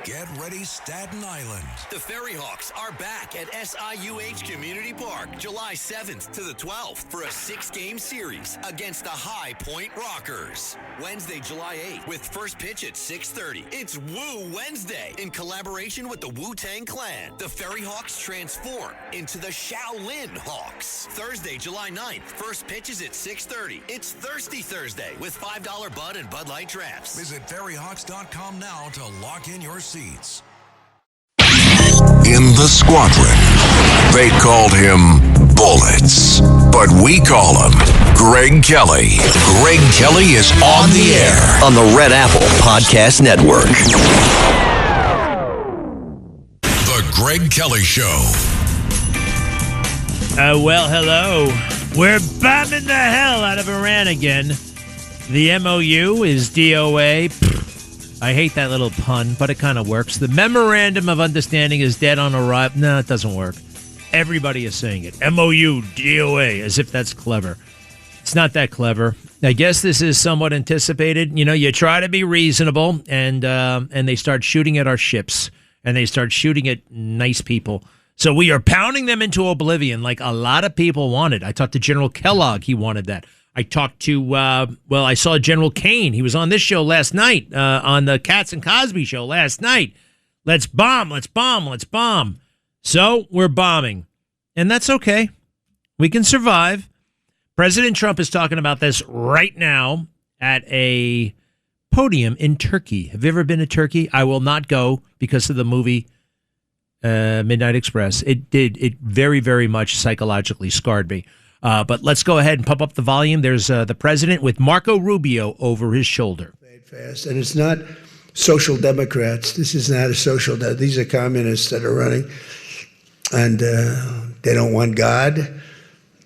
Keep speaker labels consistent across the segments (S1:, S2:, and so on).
S1: Get ready, Staten Island.
S2: The Ferry Hawks are back at SIUH Community Park July 7th to the 12th for a 6-game series against the High Point Rockers. Wednesday, July 8th with first pitch at 6:30. It's Woo Wednesday in collaboration with the Wu-Tang Clan. The Ferry Hawks transform into the Shaolin Hawks. Thursday, July 9th, first pitch is at 6:30. It's Thirsty Thursday with $5 Bud and Bud Light drafts.
S1: Visit ferryhawks.com now to lock in your seats.
S3: In the squadron, they called him Bullets, but we call him Greg Kelly. Greg Kelly is on the air
S2: On the Red Apple Podcast Network.
S1: The Greg Kelly Show.
S4: Well, hello. We're bombing the hell out of Iran again. The MOU is DOA. I hate that little pun, but it kind of works. The Memorandum of Understanding is dead on arrival. No, it doesn't work. Everybody is saying it. MOU, DOA, as if that's clever. It's not that clever. I guess this is somewhat anticipated. You know, you try to be reasonable, and they start shooting at our ships, and they start shooting at nice people. So we are pounding them into oblivion like a lot of people wanted. I talked to General Kellogg. He wanted that. I talked to, I saw General Kane. He was on this show last night, on the Katz and Cosby show last night. Let's bomb, let's bomb, let's bomb. So we're bombing. And that's okay. We can survive. President Trump is talking about this right now at a podium in Turkey. Have you ever been to Turkey? I will not go because of the movie Midnight Express. It very, very much psychologically scarred me. But let's go ahead and pump up the volume. There's the president with Marco Rubio over his shoulder.
S5: Fast. And it's not social democrats. This is not a social. These are communists that are running. And they don't want God.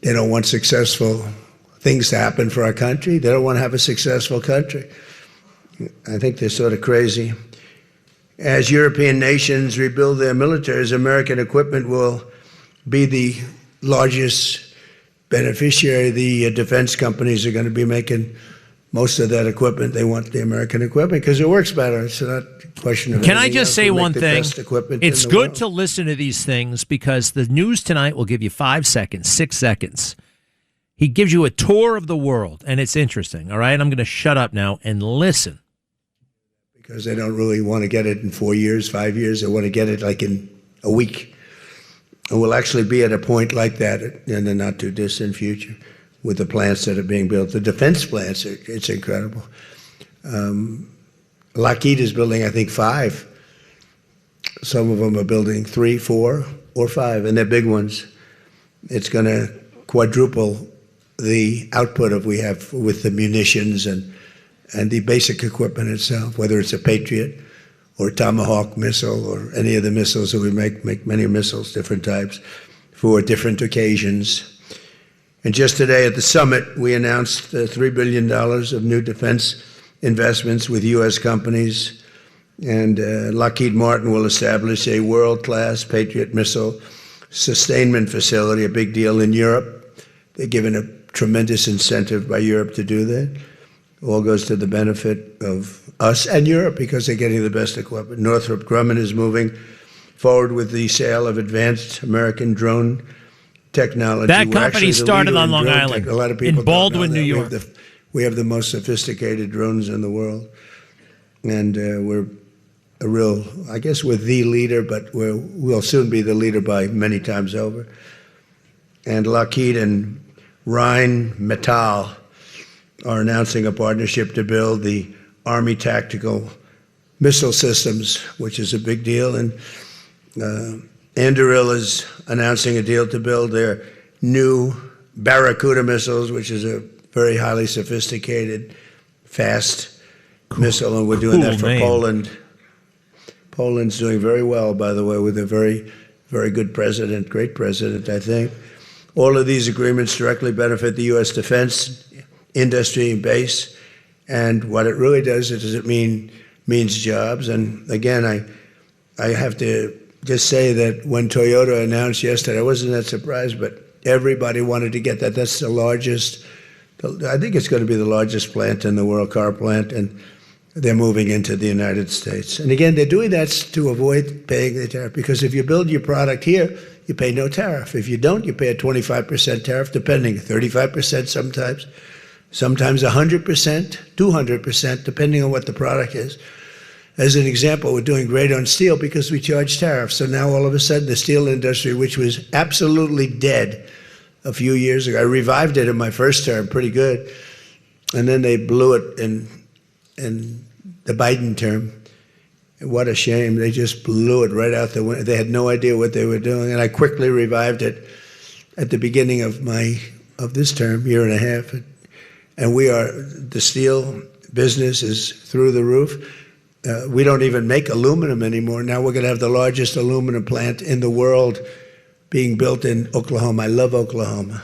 S5: They don't want successful things to happen for our country. They don't want to have a successful country. I think they're sort of crazy. As European nations rebuild their militaries, American equipment will be the largest beneficiary. The defense companies are going to be making most of that equipment. They want the American equipment because it works better. It's not a question of.
S4: Can I just say one thing? It's good
S5: world.
S4: To listen to these things because the news tonight will give you 5 seconds, 6 seconds. He gives you a tour of the world, and it's interesting. All right, I'm going to shut up now and listen.
S5: Because they don't really want to get it in 4 years, 5 years. They want to get it like in a week. And we'll actually be at a point like that in the not-too-distant future with the plants that are being built. The defense plants, it's incredible. Lockheed is building, I think, 5. Some of them are building 3, 4, or 5, and they're big ones. It's going to quadruple the output we have with the munitions and the basic equipment itself, whether it's a Patriot or Tomahawk missile or any of the missiles that we make many missiles, different types, for different occasions. And just today at the summit, we announced $3 billion of new defense investments with U.S. companies. And Lockheed Martin will establish a world-class Patriot missile sustainment facility, a big deal in Europe. They're given a tremendous incentive by Europe to do that. All goes to the benefit of us and Europe because they're getting the best equipment. Northrop Grumman is moving forward with the sale of advanced American drone technology.
S4: That company started on Long Island,
S5: a lot of people
S4: in Baldwin, New York.
S5: We have the most sophisticated drones in the world. And we're a real, I guess we're the leader, but we'll soon be the leader by many times over. And Lockheed and Rheinmetall are announcing a partnership to build the Army Tactical Missile Systems, which is a big deal. And Anduril is announcing a deal to build their new Barracuda missiles, which is a very highly sophisticated, fast missile. And we're doing that for Poland. Poland's doing very well, by the way, with a very, very good president, great president, I think. All of these agreements directly benefit the U.S. defense industry base, and what it really does is means jobs. And again, I have to just say that when Toyota announced yesterday, I wasn't that surprised, but everybody wanted to get that. That's the largest, I think it's going to be the largest plant in the world, car plant, and they're moving into the United States. And again, they're doing that to avoid paying the tariff, because if you build your product here, you pay no tariff. If you don't, you pay a 25% tariff, depending, 35% sometimes 100%, 200%, depending on what the product is. As an example, we're doing great on steel because we charge tariffs. So now all of a sudden the steel industry, which was absolutely dead a few years ago, I revived it in my first term, pretty good. And then they blew it in the Biden term. What a shame. They just blew it right out the window. They had no idea what they were doing. And I quickly revived it at the beginning of this term, year and a half. And the steel business is through the roof. We don't even make aluminum anymore. Now we're going to have the largest aluminum plant in the world being built in Oklahoma. I love Oklahoma.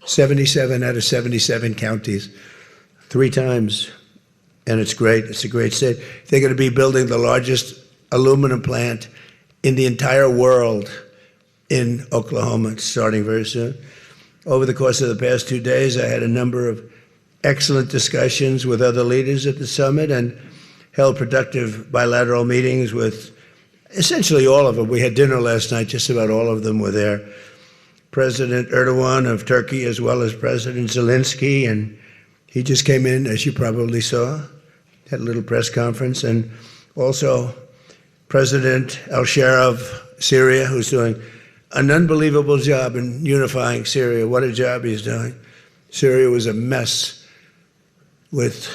S5: 77 out of 77 counties, 3 times. And it's great. It's a great state. They're going to be building the largest aluminum plant in the entire world in Oklahoma. It's starting very soon. Over the course of the past 2 days, I had a number of excellent discussions with other leaders at the summit and held productive bilateral meetings with essentially all of them. We had dinner last night. Just about all of them were there. President Erdogan of Turkey, as well as President Zelensky, and he just came in, as you probably saw, had a little press conference, and also President al-Shara of Syria, who's doing an unbelievable job in unifying Syria. What a job he's doing. Syria was a mess with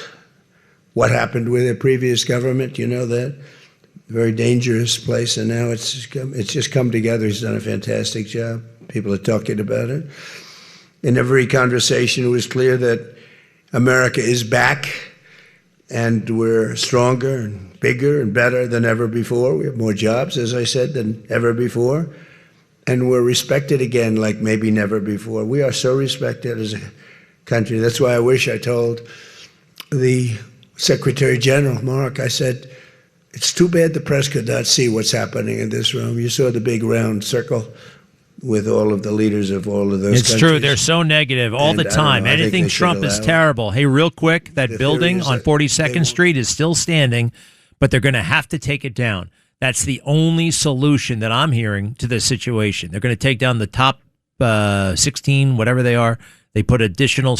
S5: what happened with the previous government, you know that. Very dangerous place, and now it's just come together. He's done a fantastic job. People are talking about it. In every conversation, it was clear that America is back, and we're stronger and bigger and better than ever before. We have more jobs, as I said, than ever before. And we're respected again like maybe never before. We are so respected as a country. That's why I wish I told the Secretary General, Mark, I said, it's too bad the press could not see what's happening in this room. You saw the big round circle with all of the leaders of all of those countries.
S4: It's true. They're so negative all the time. Anything Trump is terrible. Hey, real quick, that building on 42nd Street is still standing, but they're going to have to take it down. That's the only solution that I'm hearing to this situation. They're going to take down the top 16, whatever they are. They put additional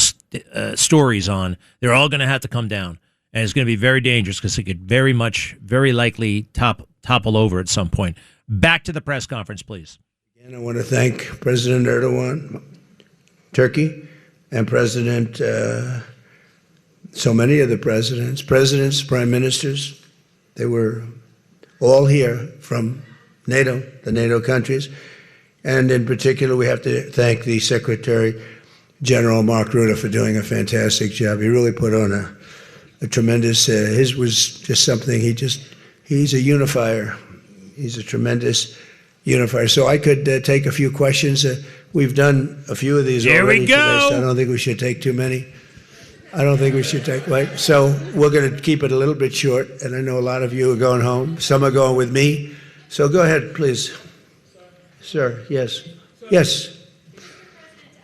S4: stories on. They're all going to have to come down. And it's going to be very dangerous because it could very likely topple over at some point. Back to the press conference, please.
S5: And I want to thank President Erdogan, Turkey, and President, so many of the presidents, prime ministers. They were all here from NATO, the NATO countries. And in particular, we have to thank the Secretary General Mark Rutte for doing a fantastic job. He really put on a tremendous, his was just something, he's a unifier. He's a tremendous unifier. So I could take a few questions. We've done a few of these already today, so I don't think we should take too many. So we're going to keep it a little bit short, and I know a lot of you are going home. Some are going with me. So go ahead, please. Sir, yes. Yes.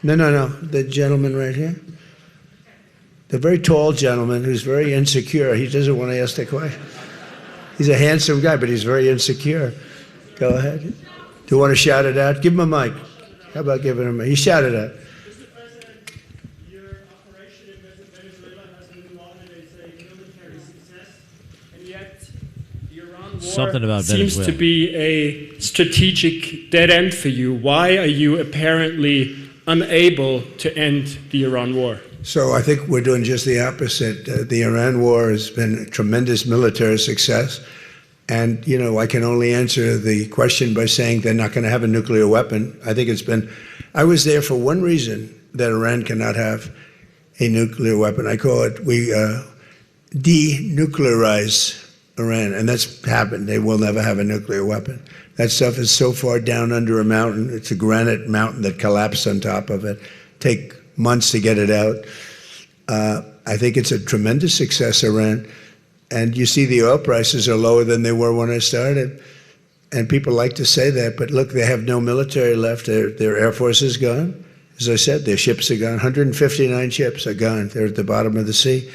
S5: No. The gentleman right here. The very tall gentleman who's very insecure. He doesn't want to ask the question. He's a handsome guy, but he's very insecure. Go ahead. Do you want to shout it out? Give him a mic. How about giving him a mic? You shout it out.
S6: Mr. President, your operation in Venezuela has been lauded as a military success, and yet the Iran war seems to be a strategic dead end for you. Why are you apparently unable to end the Iran war?
S5: So I think we're doing just the opposite. The Iran war has been a tremendous military success. And, you know, I can only answer the question by saying they're not going to have a nuclear weapon. I was there for one reason, that Iran cannot have a nuclear weapon. I call it, we denuclearize Iran. And that's happened. They will never have a nuclear weapon. That stuff is so far down under a mountain. It's a granite mountain that collapsed on top of it. Take months to get it out. I think it's a tremendous success, Iran. And you see the oil prices are lower than they were when I started. And people like to say that, but look, they have no military left. Their Air Force is gone. As I said, their ships are gone. 159 ships are gone. They're at the bottom of the sea.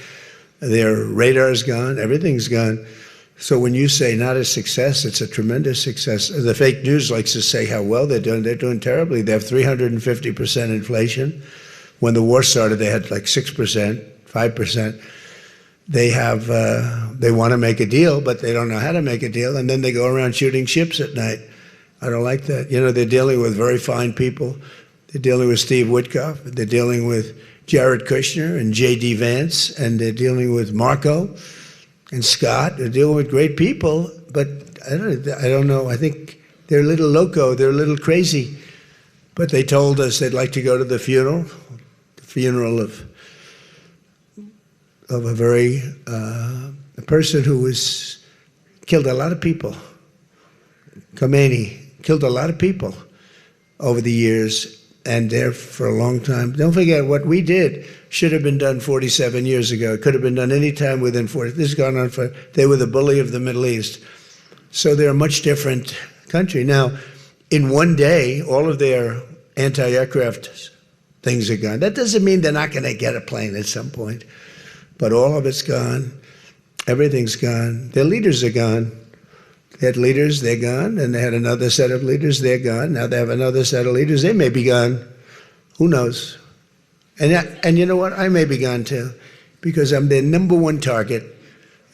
S5: Their radar's gone. Everything's gone. So when you say not a success, it's a tremendous success. The fake news likes to say how well they're doing. They're doing terribly. They have 350% inflation. When the war started, they had like 6%, 5%. They want to make a deal, but they don't know how to make a deal. And then they go around shooting ships at night. I don't like that. They're dealing with very fine people. They're dealing with Steve Witkoff. They're dealing with Jared Kushner and J.D. Vance. And they're dealing with Marco and Scott. They're dealing with great people, but I don't know. I think they're a little loco. They're a little crazy. But they told us they'd like to go to the funeral of a person who was killed a lot of people. Khomeini killed a lot of people over the years, and there for a long time. Don't forget, what we did should have been done 47 years ago. It could have been done any time within 40. This has gone on for, they were the bully of the Middle East. So they're a much different country. Now, in one day, all of their anti-aircraft things are gone. That doesn't mean they're not going to get a plane at some point. But all of it's gone. Everything's gone. Their leaders are gone. They had leaders, they're gone. And they had another set of leaders, they're gone. Now they have another set of leaders, they may be gone. Who knows? And you know what? I may be gone too, because I'm their number one target.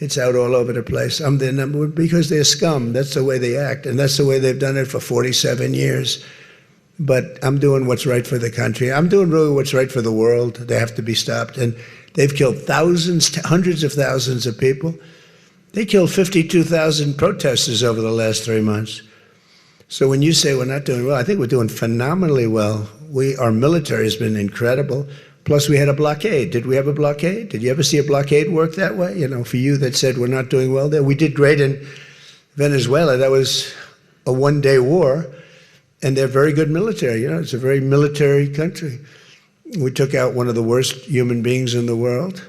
S5: It's out all over the place. I'm their number one, because they're scum. That's the way they act, and that's the way they've done it for 47 years. But I'm doing what's right for the country. I'm doing really what's right for the world. They have to be stopped. And they've killed thousands, hundreds of thousands of people. They killed 52,000 protesters over the last 3 months. So when you say we're not doing well, I think we're doing phenomenally well. Our military has been incredible. Plus, we had a blockade. Did we have a blockade? Did you ever see a blockade work that way? For you that said we're not doing well there. We did great in Venezuela. That was a one-day war, and they're very good military. It's a very military country. We took out one of the worst human beings in the world,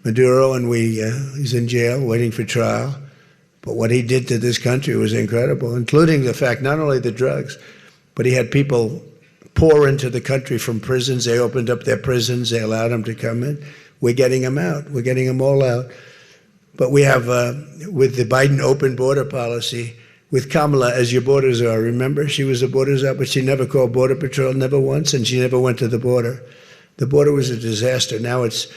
S5: Maduro, and he's in jail waiting for trial. But what he did to this country was incredible, including the fact, not only the drugs, but he had people pour into the country from prisons. They opened up their prisons. They allowed them to come in. We're getting them out. We're getting them all out. But we have, with the Biden open border policy, with Kamala as your border czar, remember? She was a border czar, but she never called Border Patrol, never once, and she never went to the border. The border was a disaster. Now it's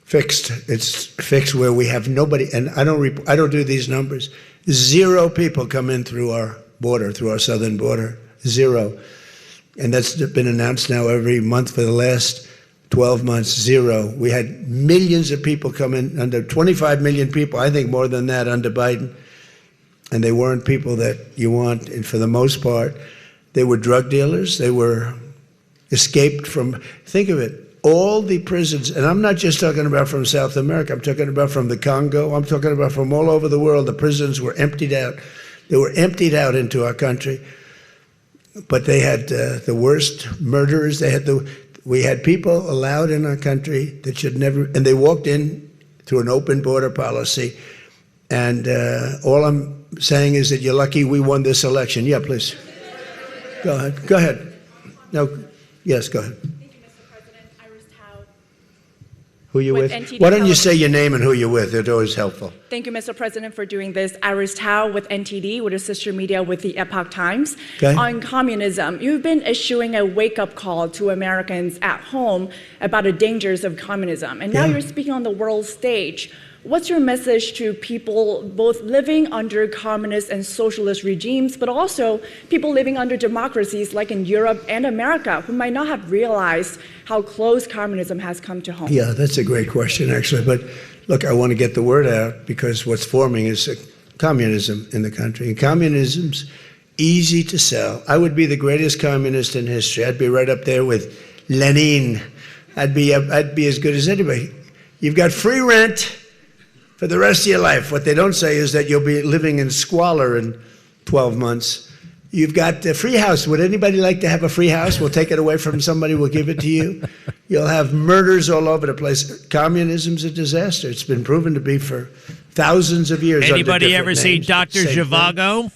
S5: fixed. It's fixed where we have nobody, and I don't do these numbers. 0 people come in through our border, through our southern border. 0. And that's been announced now every month for the last 12 months. 0. We had millions of people come in, under 25 million people, I think more than that under Biden. And they weren't people that you want, and for the most part, they were drug dealers. They were escaped from, think of it, all the prisons, and I'm not just talking about from South America, I'm talking about from the Congo, I'm talking about from all over the world. The prisons were emptied out. They were emptied out into our country. But they had the worst murderers. We had people allowed in our country that should never, and they walked in through an open border policy. And all I'm saying is that you're lucky we won this election. Yeah, please. Go ahead. Go ahead. No, yes, go ahead. Who you with? Why don't you say your name and who you're with? It's always helpful.
S7: Thank you, Mr. President, for doing this. Iris Tao with NTD, with a sister media with the Epoch Times.
S5: Okay.
S7: On communism, you've been issuing a wake-up call to Americans at home about the dangers of communism. And now you're speaking on the world stage. What's your message to people both living under communist and socialist regimes, but also people living under democracies like in Europe and America who might not have realized how close communism has come to home?
S5: Yeah, that's a great question, actually. But look, I want to get the word out because what's forming is communism in the country. And communism's easy to sell. I would be the greatest communist in history. I'd be right up there with Lenin. I'd be as good as anybody. You've got free rent for the rest of your life. What they don't say is that you'll be living in squalor in 12 months. You've got a free house. Would anybody like to have a free house? We'll take it away from somebody. We'll give it to you. You'll have murders all over the place. Communism's a disaster. It's been proven to be for thousands of years.
S4: Anybody ever see Dr. Zhivago?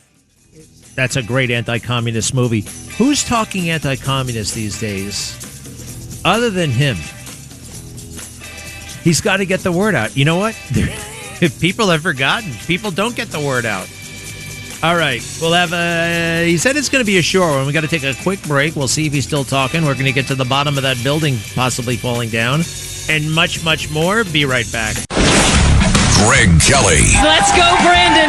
S4: That's a great anti-communist movie. Who's talking anti-communist these days? Other than him. He's got to get the word out. You know what? People have forgotten. People don't get the word out. All right. We'll have he said it's going to be a short one. We got to take a quick break. We'll see if he's still talking. We're going to get to the bottom of that building possibly falling down and much, much more. Be right back.
S3: Greg Kelly.
S8: Let's go, Brandon.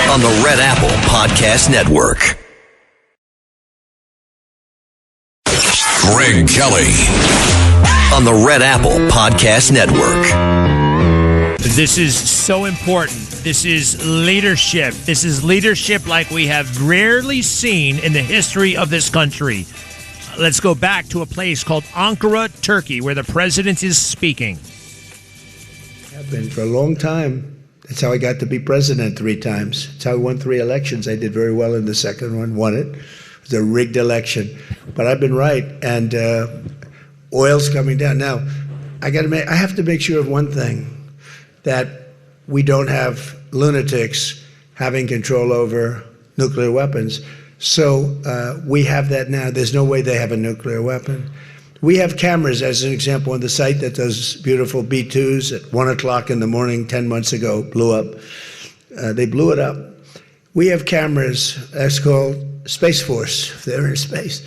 S2: On the Red Apple Podcast Network.
S3: Greg Kelly.
S2: On the Red Apple Podcast Network.
S4: This is so important. This is leadership. This is leadership like we have rarely seen in the history of this country. Let's go back to a place called Ankara, Turkey, where the president is speaking.
S5: I've been for a long time. That's how I got to be president 3 times. That's how I won 3 elections. I did very well in the second one, won it. It was a rigged election. But I've been right, and oil's coming down. Now, I have to make sure of one thing, that we don't have lunatics having control over nuclear weapons. So we have that now. There's no way they have a nuclear weapon. We have cameras, as an example, on the site that those beautiful B-2s at 1 o'clock in the morning 10 months ago blew up. They blew it up. We have cameras, that's called Space Force, they're in space.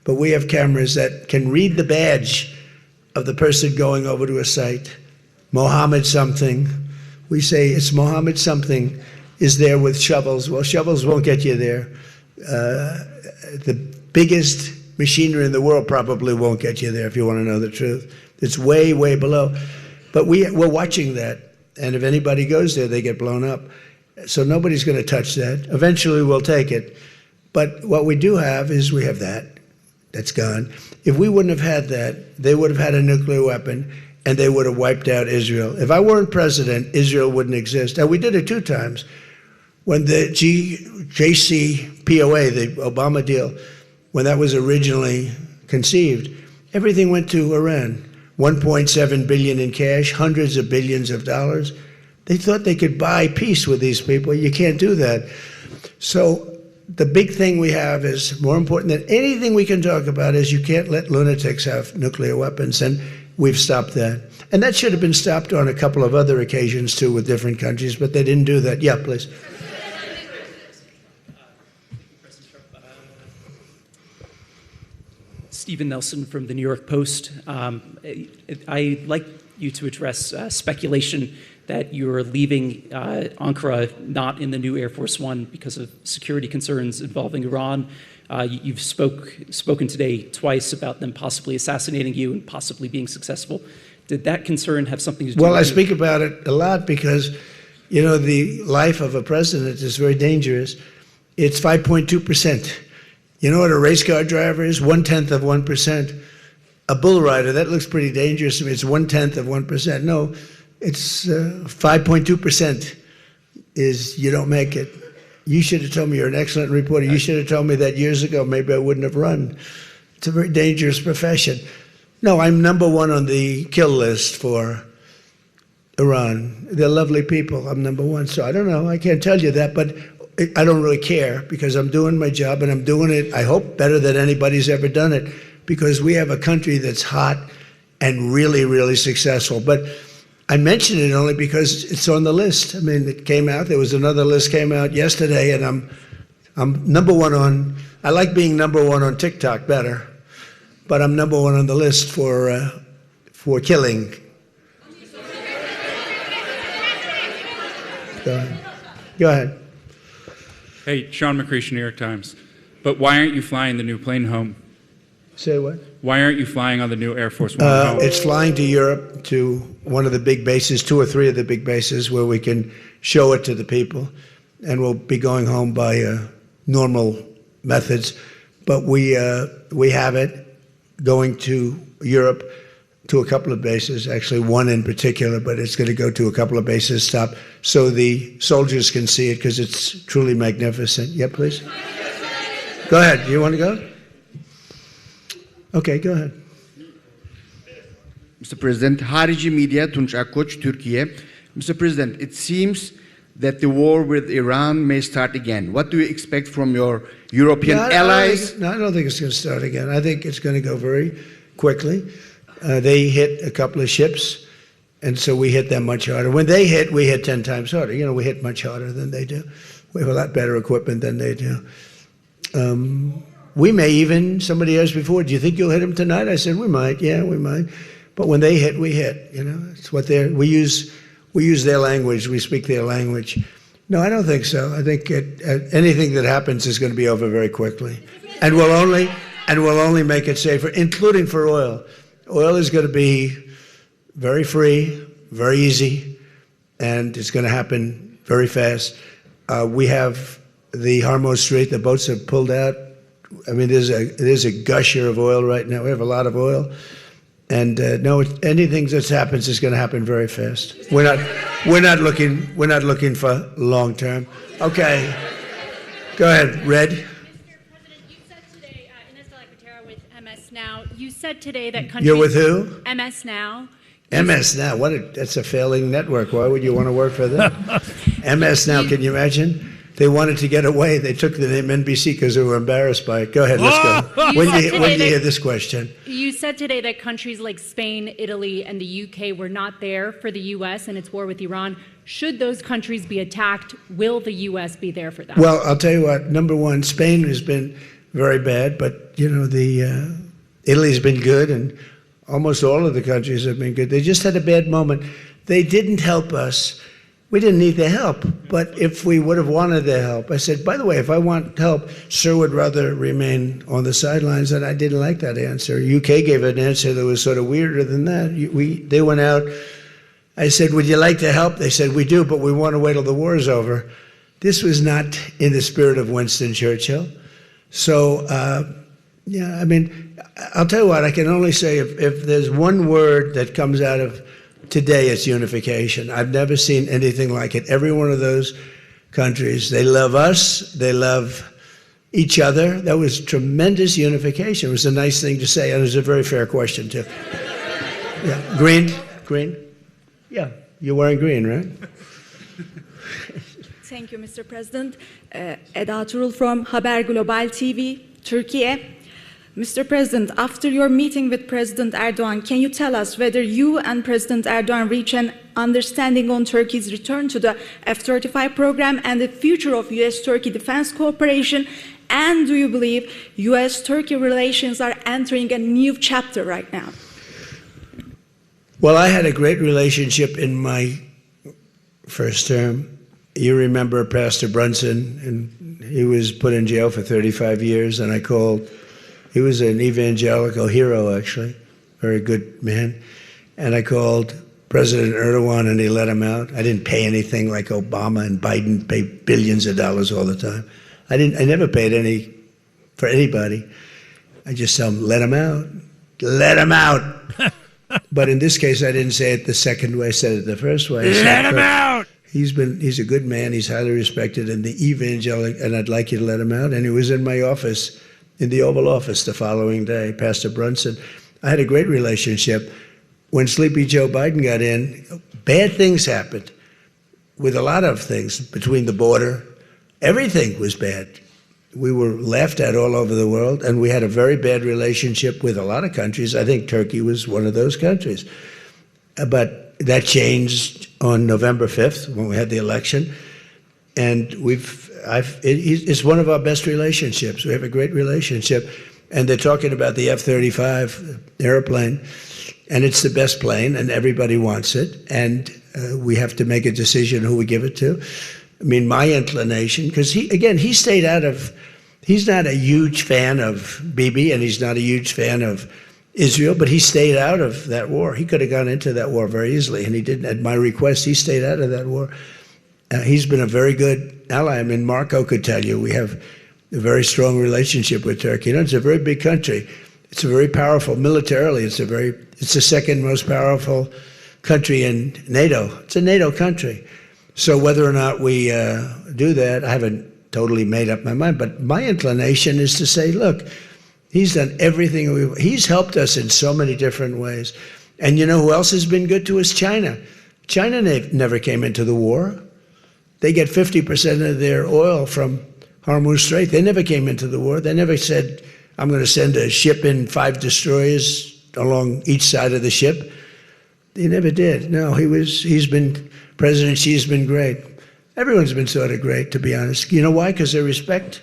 S5: But we have cameras that can read the badge of the person going over to a site. Mohammed something. We say it's Mohammed something is there with shovels. Well, shovels won't get you there. The biggest machinery in the world probably won't get you there if you want to know the truth. It's way, way below. But we're watching that. And if anybody goes there, they get blown up. So nobody's going to touch that. Eventually, we'll take it. But what we do have is we have that. That's gone. If we wouldn't have had that, they would have had a nuclear weapon, and they would have wiped out Israel. If I weren't president, Israel wouldn't exist. And we did it 2 times. When the JCPOA, the Obama deal, when that was originally conceived, everything went to Iran. 1.7 billion in cash, hundreds of billions of dollars. They thought they could buy peace with these people. You can't do that. So the big thing we have is more important than anything we can talk about is you can't let lunatics have nuclear weapons. And we've stopped that. And that should have been stopped on a couple of other occasions, too, with different countries, but they didn't do that. Yeah, please.
S9: Stephen Nelson from the New York Post. I'd like you to address speculation that you're leaving Ankara not in the new Air Force One because of security concerns involving Iran. You've spoken today twice about them possibly assassinating you and possibly being successful. Did that concern have something to do with it?
S5: Well, I speak about it a lot because, you know, the life of a president is very dangerous. It's 5.2%. You know what a race car driver is? 1/10 of 1%. A bull rider, that looks pretty dangerous to me. It's 1/10 of 1%. No, it's 5.2% is you don't make it. You should have told me. You're an excellent reporter. You should have told me that years ago. Maybe I wouldn't have run. It's a very dangerous profession. No, I'm number 1 on the kill list for Iran. They're lovely people. I'm number 1. So I don't know. I can't tell you that, but I don't really care because I'm doing my job and I'm doing it, I hope, better than anybody's ever done it because we have a country that's hot and really, really successful. But I mention it only because it's on the list. I mean, it came out. There was another list came out yesterday, and I'm number 1 on. I like being number 1 on TikTok better, but I'm number 1 on the list for killing. Go ahead.
S10: Hey, Sean McCreesh, New York Times. But why aren't you flying the new plane home?
S5: Say what?
S10: Why aren't you flying on the new Air Force One home?
S5: It's flying to Europe, to one of the big bases, 2 or 3 of the big bases, where we can show it to the people. And we'll be going home by normal methods. But we have it going to Europe, to a couple of bases, actually 1 in particular, but it's going to go to a couple of bases, stop, so the soldiers can see it because it's truly magnificent. Yeah, please. Go ahead. You want to go? Okay, go ahead.
S11: Mr. President, Harici Media, Tunç Akkoç, Türkiye. Mr. President, it seems
S8: that the war with Iran may start again? What do you expect from your European allies?
S5: I don't think it's going to start again. I think it's going to go very quickly. They hit a couple of ships, and so we hit them much harder. When they hit, we hit 10 times harder. You know, we hit much harder than they do. We have a lot better equipment than they do. We may even, somebody asked before, do you think you'll hit them tonight? I said, we might. Yeah, we might. But when they hit, we hit. You know, it's what we use their language. We speak their language. No, I don't think so. I think anything that happens is going to be over very quickly, and we'll only make it safer, including for oil. Oil is going to be very free, very easy, and it's going to happen very fast. We have the Hormuz Strait. The boats have pulled out. I mean, there's a gusher of oil right now. We have a lot of oil. And no, anything that happens is going to happen very fast. We're not looking for long term. Okay, go ahead, Red.
S11: Mr. President, you said today, Ines de la Cuetara with MS Now. You said today that countries.
S5: You're with who?
S11: MS Now.
S5: MS Now. That's a failing network. Why would you want to work for them? MS Now. Can you imagine? They wanted to get away. They took the name NBC because they were embarrassed by it. Go ahead, let's go. When do you hear this question?
S11: You said today that countries like Spain, Italy, and the UK were not there for the U.S. and its war with Iran. Should those countries be attacked, will the U.S. be there for them?
S5: Well, I'll tell you what. Number one, Spain has been very bad, but you know Italy's been good, and almost all of the countries have been good. They just had a bad moment. They didn't help us. We didn't need their help, but if we would have wanted their help, I said, by the way, if I want help, Sir would rather remain on the sidelines, and I didn't like that answer. UK gave an answer that was sort of weirder than that. They went out. I said, would you like to help? They said, we do, but we want to wait till the war is over. This was not in the spirit of Winston Churchill. So, yeah, I mean, I'll tell you what, I can only say if there's one word that comes out of today, it's unification. I've never seen anything like it. Every one of those countries, they love us, they love each other. That was tremendous unification. It was a nice thing to say, and it was a very fair question, too. Yeah, green? Yeah, you're wearing green, right?
S7: Thank you, Mr. President. Eda Turul from Haber Global TV, Turkey. Mr. President, after your meeting with President Erdogan, can you tell us whether you and President Erdogan reach an understanding on Turkey's return to the F-35 program and the future of U.S.-Turkey defense cooperation? And do you believe U.S.-Turkey relations are entering a new chapter right now?
S5: Well, I had a great relationship in my first term. You remember Pastor Brunson, and he was put in jail for 35 years, and I called. He was an evangelical hero, actually, very good man. And I called President Erdogan, and he let him out. I didn't pay anything like Obama and Biden pay billions of dollars all the time. I never paid any for anybody. I just tell him, let him out. Let him out. But in this case, I didn't say it the second way. I said it the first way.
S4: Let him out.
S5: He's a good man. He's highly respected in the evangelical, and I'd like you to let him out. And he was in my office, in the Oval Office the following day, Pastor Brunson. I had a great relationship. When Sleepy Joe Biden got in, bad things happened with a lot of things between the border. Everything was bad. We were laughed at all over the world, and we had a very bad relationship with a lot of countries. I think Turkey was one of those countries. But that changed on November 5th when we had the election. And it's one of our best relationships. We have a great relationship. And they're talking about the F-35 airplane, and it's the best plane, and everybody wants it. And we have to make a decision who we give it to. I mean, my inclination, because he's stayed out of, he's not a huge fan of Bibi, and he's not a huge fan of Israel, but he stayed out of that war. He could have gone into that war very easily, and he didn't. At my request, he stayed out of that war. He's been a very good ally. I mean, Marco could tell you we have a very strong relationship with Turkey. You know, it's a very big country. It's a very powerful militarily. It's the second most powerful country in NATO. It's a NATO country. So whether or not we do that, I haven't totally made up my mind. But my inclination is to say, look, he's done everything. He's helped us in so many different ways. And you know who else has been good to us? China. China never came into the war. They get 50% of their oil from Hormuz Strait. They never came into the war. They never said, I'm going to send a ship in 5 destroyers along each side of the ship. They never did. No, President Xi's been great. Everyone's been sort of great, to be honest. You know why? Because they respect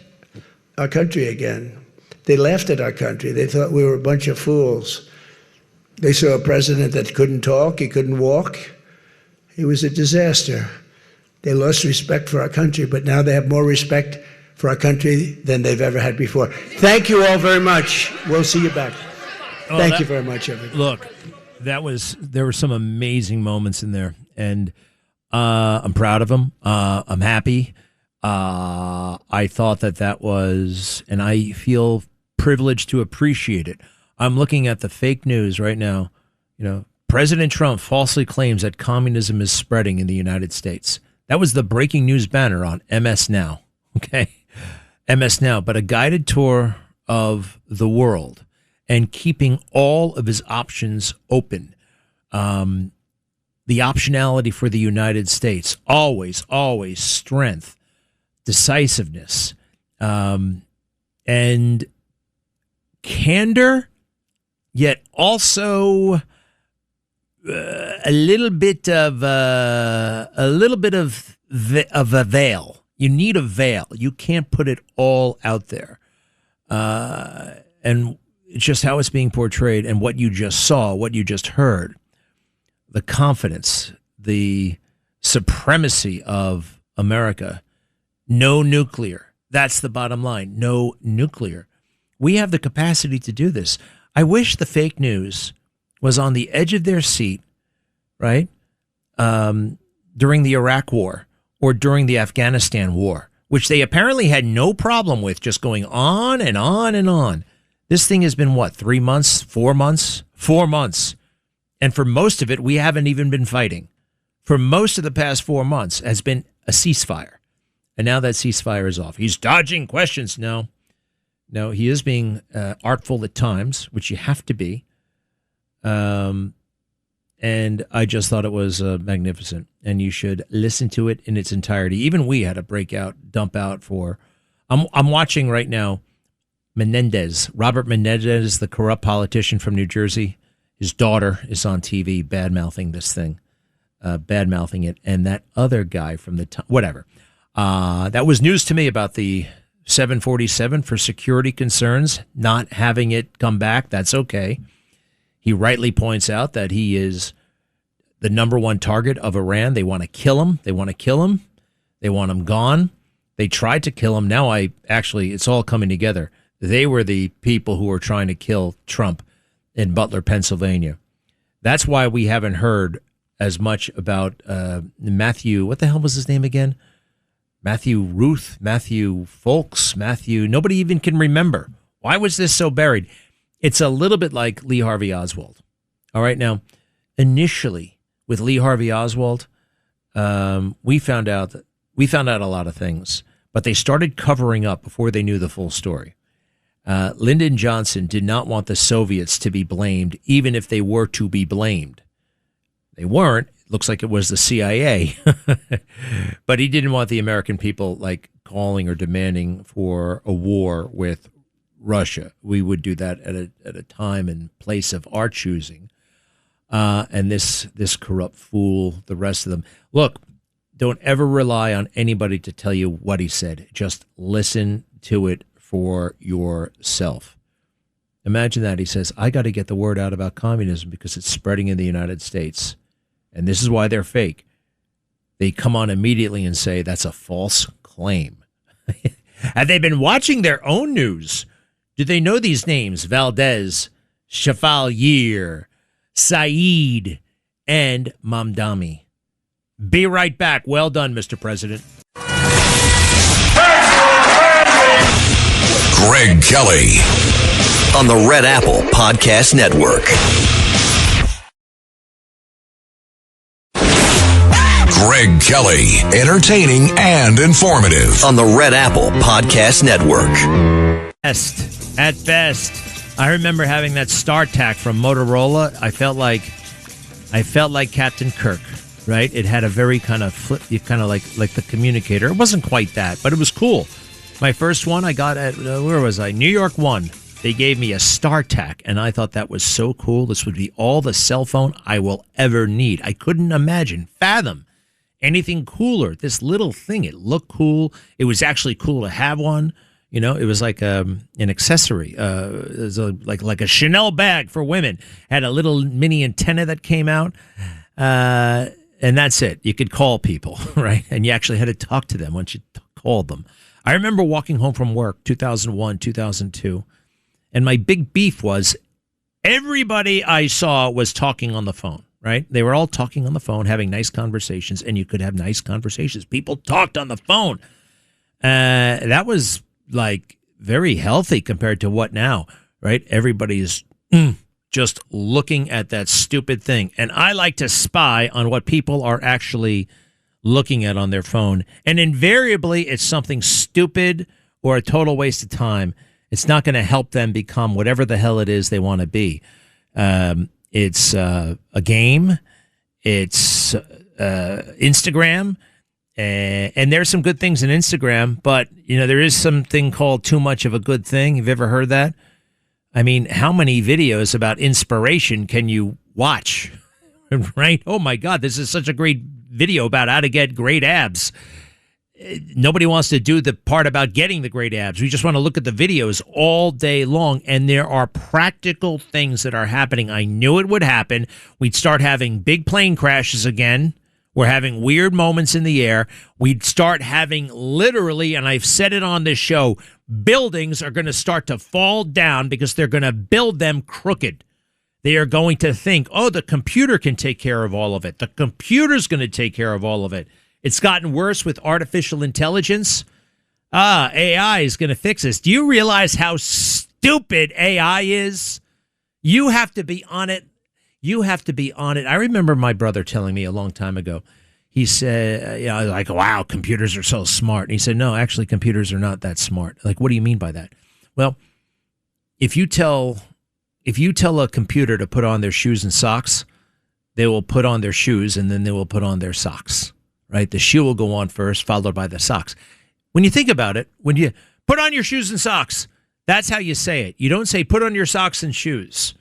S5: our country again. They laughed at our country. They thought we were a bunch of fools. They saw a president that couldn't talk, he couldn't walk. He was a disaster. They lost respect for our country, but now they have more respect for our country than they've ever had before. Thank you all very much. We'll see you back. Thank you very much, everybody.
S4: Look, there were some amazing moments in there, and I'm proud of them. I'm happy. I thought that was, and I feel privileged to appreciate it. I'm looking at the fake news right now. You know, President Trump falsely claims that communism is spreading in the United States. That was the breaking news banner on MS Now. Okay, MS Now, but a guided tour of the world and keeping all of his options open. The optionality for the United States, always strength, decisiveness, and candor, yet also a little bit of a veil. You need a veil. You can't put it all out there, and it's just how it's being portrayed and what you just saw, what you just heard. The confidence, the supremacy of America. No nuclear. That's the bottom line. No nuclear. We have the capacity to do this. I wish the fake news was on the edge of their seat, right, during the Iraq War or during the Afghanistan War, which they apparently had no problem with, just going on and on and on. This thing has been, 3 months, 4 months? 4 months. And for most of it, we haven't even been fighting. For most of the past 4 months has been a ceasefire. And now that ceasefire is off. He's dodging questions. No, he is being artful at times, which you have to be. And I just thought it was magnificent. And you should listen to it in its entirety. Even we had a dump out for... I'm watching right now Robert Menendez, the corrupt politician from New Jersey. His daughter is on TV bad-mouthing this thing, bad-mouthing it. And that other guy from whatever. That was news to me about the 747 for security concerns, not having it come back. That's okay. He rightly points out that he is the number one target of Iran. They want to kill him. They want him gone. They tried to kill him. Now it's all coming together. They were the people who were trying to kill Trump in Butler, Pennsylvania. That's why we haven't heard as much about Matthew. What the hell was his name again? Matthew Folks, nobody even can remember. Why was this so buried? It's a little bit like Lee Harvey Oswald. All right, now, initially with Lee Harvey Oswald, we found out a lot of things, but they started covering up before they knew the full story. Lyndon Johnson did not want the Soviets to be blamed, even if they were to be blamed. They weren't. Looks like it was the CIA, but he didn't want the American people calling or demanding for a war with Russia. We would do that at a time and place of our choosing. And this corrupt fool, the rest of them. Look, don't ever rely on anybody to tell you what he said. Just listen to it for yourself. Imagine that. He says, I got to get the word out about communism because it's spreading in the United States. And this is why they're fake. They come on immediately and say that's a false claim. Have they been watching their own news? Do they know these names? Valdez, Chevalier, Saeed, and Mamdani. Be right back. Well done, Mr. President.
S3: Greg Kelly
S2: on the Red Apple Podcast Network.
S3: Greg Kelly, entertaining and informative
S2: on the Red Apple Podcast Network.
S4: At best. I remember having that StarTAC from Motorola. I felt like Captain Kirk. right? It had a very kind of flip, kind of like the communicator. It wasn't quite that, but it was cool. My first one I got at, where was I? New York One. They gave me a StarTAC, and I thought that was so cool. This would be all the cell phone I will ever need. I couldn't fathom anything cooler. This little thing, it looked cool. It was actually cool to have one. You know, it was like an accessory, it was like a Chanel bag for women. Had a little mini antenna that came out, and that's it. You could call people, right? And you actually had to talk to them once you called them. I remember walking home from work, 2001, 2002, and my big beef was everybody I saw was talking on the phone, right? They were all talking on the phone, having nice conversations, and you could have nice conversations. People talked on the phone. That was like very healthy compared to what now, right? Everybody's just looking at that stupid thing. And I like to spy on what people are actually looking at on their phone. And invariably, it's something stupid or a total waste of time. It's not going to help them become whatever the hell it is they want to be. It's a game. It's Instagram. And there's some good things in Instagram, but, you know, there is something called too much of a good thing. Have you ever heard that? I mean, how many videos about inspiration can you watch? Right? Oh, my God, this is such a great video about how to get great abs. Nobody wants to do the part about getting the great abs. We just want to look at the videos all day long, and there are practical things that are happening. I knew it would happen. We'd start having big plane crashes again. We're having weird moments in the air. We'd start having literally, and I've said it on this show, buildings are going to start to fall down because they're going to build them crooked. They are going to think, oh, the computer can take care of all of it. The computer's going to take care of all of it. It's gotten worse with artificial intelligence. AI is going to fix this. Do you realize how stupid AI is? You have to be on it. You have to be on it. I remember my brother telling me a long time ago, he said, I was like, wow, computers are so smart. And he said, no, actually, computers are not that smart. Like, what do you mean by that? Well, if you tell a computer to put on their shoes and socks, they will put on their shoes and then they will put on their socks, right? The shoe will go on first, followed by the socks. When you think about it, when you put on your shoes and socks, that's how you say it. You don't say put on your socks and shoes.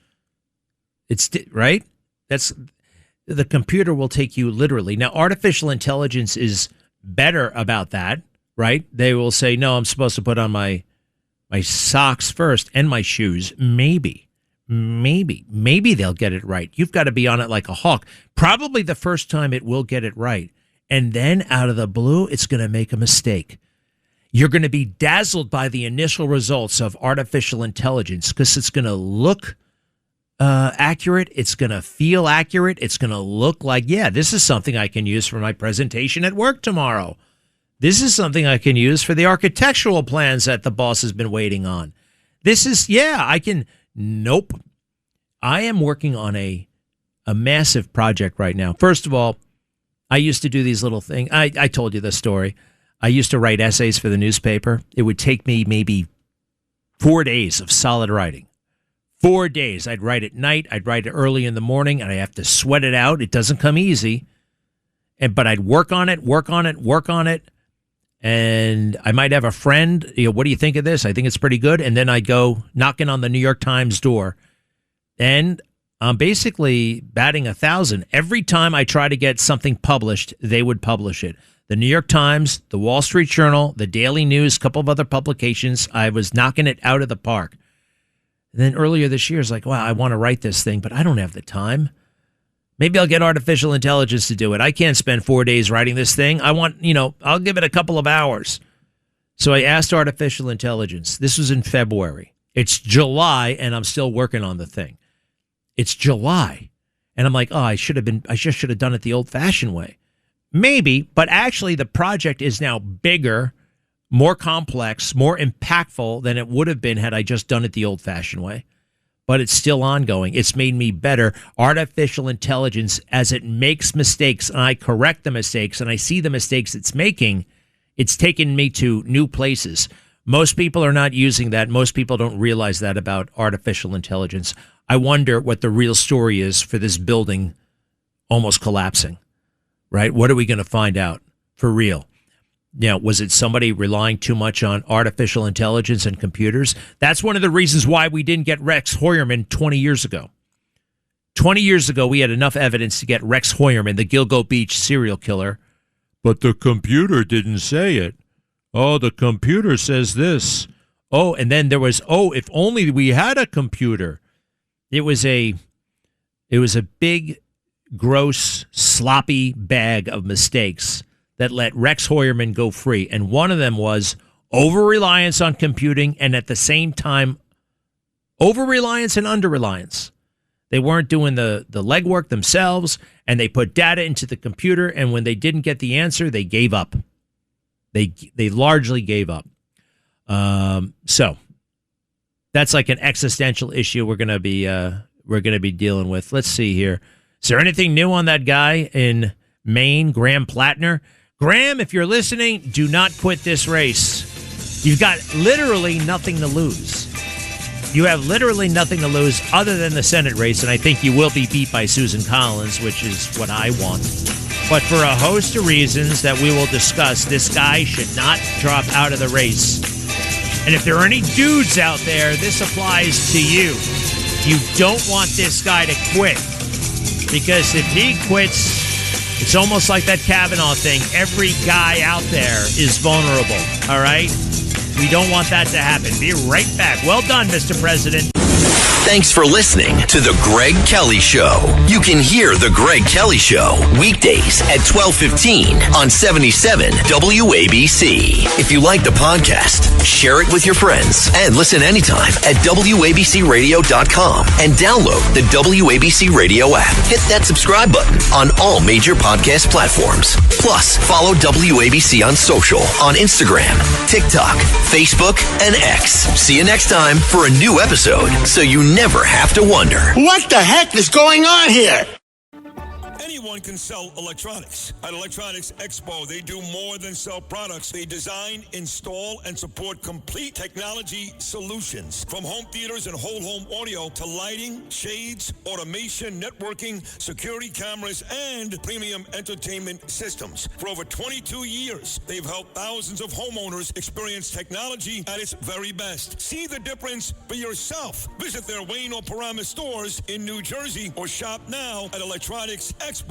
S4: It's right. That's the computer will take you literally. Now, artificial intelligence is better about that, right? They will say, no, I'm supposed to put on my socks first and my shoes. Maybe they'll get it right. You've got to be on it like a hawk. Probably the first time it will get it right. And then out of the blue, it's going to make a mistake. You're going to be dazzled by the initial results of artificial intelligence because it's going to look accurate. It's going to feel accurate. It's going to look like, yeah, this is something I can use for my presentation at work tomorrow. This is something I can use for the architectural plans that the boss has been waiting on. This is, I can. Nope. I am working on a massive project right now. First of all, I used to do these little things. I told you this story. I used to write essays for the newspaper. It would take me maybe 4 days of solid writing. 4 days. I'd write at night. I'd write it early in the morning, and I have to sweat it out. It doesn't come easy. But I'd work on it. And I might have a friend, what do you think of this? I think it's pretty good. And then I'd go knocking on the New York Times door. And I'm basically batting 1,000. Every time I try to get something published, they would publish it. The New York Times, the Wall Street Journal, the Daily News, a couple of other publications. I was knocking it out of the park. And then earlier this year, I was like, wow, I want to write this thing, but I don't have the time. Maybe I'll get artificial intelligence to do it. I can't spend 4 days writing this thing. I'll give it a couple of hours. So I asked artificial intelligence. This was in February. It's July, and I'm still working on the thing. It's July. And I'm like, I just should have done it the old-fashioned way. Maybe, but actually the project is now bigger, more complex, more impactful than it would have been had I just done it the old-fashioned way. But it's still ongoing. It's made me better. Artificial intelligence, as it makes mistakes, and I correct the mistakes, and I see the mistakes it's making, it's taken me to new places. Most people are not using that. Most people don't realize that about artificial intelligence. I wonder what the real story is for this building almost collapsing. right? What are we going to find out for real? Was it somebody relying too much on artificial intelligence and computers? That's one of the reasons why we didn't get Rex Heuermann 20 years ago. 20 years ago, we had enough evidence to get Rex Heuermann, the Gilgo Beach serial killer. But the computer didn't say it. Oh, the computer says this. Oh, and then there was, if only we had a computer. It was a big, gross, sloppy bag of mistakes that let Rex Heuermann go free. And one of them was over-reliance on computing and at the same time, over-reliance and under-reliance. They weren't doing the legwork themselves, and they put data into the computer, and when they didn't get the answer, they gave up. They largely gave up. So that's like an existential issue we're gonna be dealing with. Let's see here. Is there anything new on that guy in Maine, Graham Plattner? Graham, if you're listening, do not quit this race. You've got literally nothing to lose. You have literally nothing to lose other than the Senate race, and I think you will be beat by Susan Collins, which is what I want. But for a host of reasons that we will discuss, this guy should not drop out of the race. And if there are any dudes out there, this applies to you. You don't want this guy to quit, because if he quits, it's almost like that Kavanaugh thing. Every guy out there is vulnerable, all right? We don't want that to happen. Be right back. Well done, Mr. President.
S2: Thanks for listening to The Greg Kelly Show. You can hear The Greg Kelly Show weekdays at 12:15 on 77 WABC. If you like the podcast, share it with your friends and listen anytime at WABCRadio.com and download the WABC Radio app. Hit that subscribe button on all major podcast platforms. Plus, follow WABC on social on Instagram, TikTok, Facebook, and X. See you next time for a new episode, so you never have to wonder.
S12: What the heck is going on here?
S13: Anyone can sell electronics. At Electronics Expo, they do more than sell products. They design, install, and support complete technology solutions. From home theaters and whole home audio to lighting, shades, automation, networking, security cameras, and premium entertainment systems. For over 22 years, they've helped thousands of homeowners experience technology at its very best. See the difference for yourself. Visit their Wayne or Paramus stores in New Jersey or shop now at electronicsexpo.com.